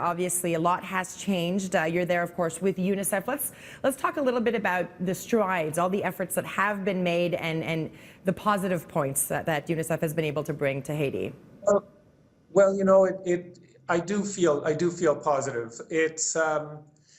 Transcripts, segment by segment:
Obviously, a lot has changed. You're there, of course, with UNICEF. Let's talk a little bit about the strides, all the efforts that have been made, and the positive points that UNICEF has been able to bring to Haiti. Well, you know, I do feel positive. It's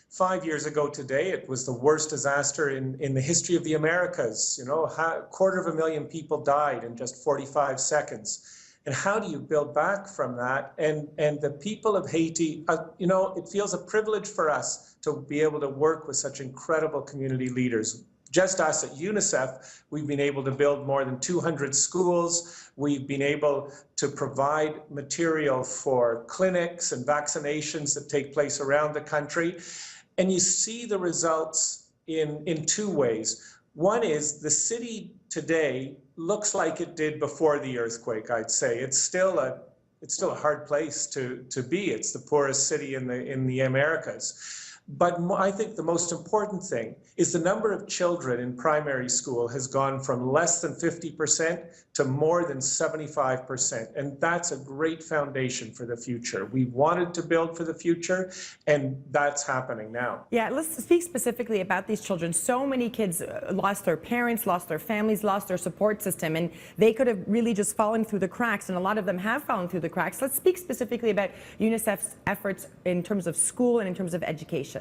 5 years ago today. It was the worst disaster in the history of the Americas. You know, 250,000 people died in just 45 seconds. And how do you build back from that? And the people of Haiti, you know, it feels a privilege for us to be able to work with such incredible community leaders. Just us at UNICEF, we've been able to build more than 200 schools. We've been able to provide material for clinics and vaccinations that take place around the country. And you see the results in two ways. One is the city today looks like it did before the earthquake, I'd say. It's still a hard place to be. It's the poorest city in the Americas. But I think the most important thing is the number of children in primary school has gone from less than 50% to more than 75%. And that's a great foundation for the future. We wanted to build for the future, and that's happening now. Yeah, let's speak specifically about these children. So many kids lost their parents, lost their families, lost their support system, and they could have really just fallen through the cracks, and a lot of them have fallen through the cracks. Let's speak specifically about UNICEF's efforts in terms of school and in terms of education.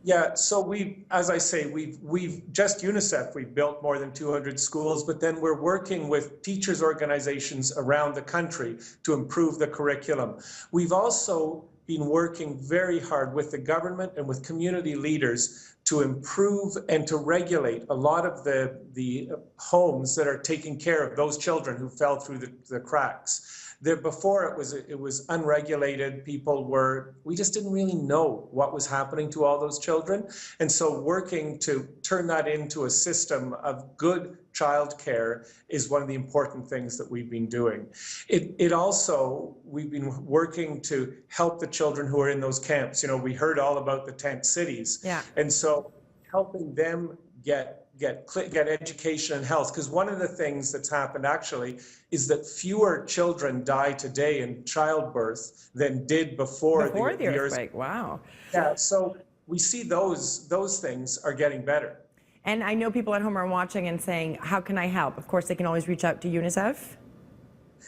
Yeah, so as I say, we've just UNICEF, we've built more than 200 schools, but then we're working with teachers organizations around the country to improve the curriculum. We've also been working very hard with the government and with community leaders to improve and to regulate a lot of the homes that are taking care of those children who fell through the cracks. Before it was unregulated. We just didn't really know what was happening to all those children. And so working to turn that into a system of good childcare is one of the important things that we've been doing. We've been working to help the children who are in those camps. You know, we heard all about the tent cities. Yeah. And so helping them get education and health, because one of the things that's happened actually is that fewer children die today in childbirth than did before the earthquake. Wow. Yeah, so we see those things are getting better. And I know people at home are watching and saying, how can I help? Of course, they can always reach out to UNICEF.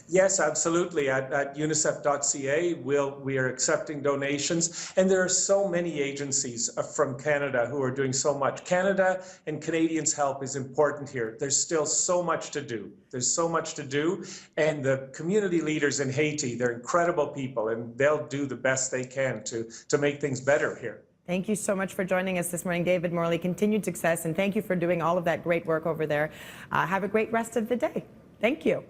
Yes, absolutely. At unicef.ca, we are accepting donations. And there are so many agencies from Canada who are doing so much. Canada and Canadians' help is important here. There's still so much to do. There's so much to do. And the community leaders in Haiti, they're incredible people, and they'll do the best they can to make things better here. Thank you so much for joining us this morning, David Morley. Continued success, and thank you for doing all of that great work over there. Have a great rest of the day. Thank you.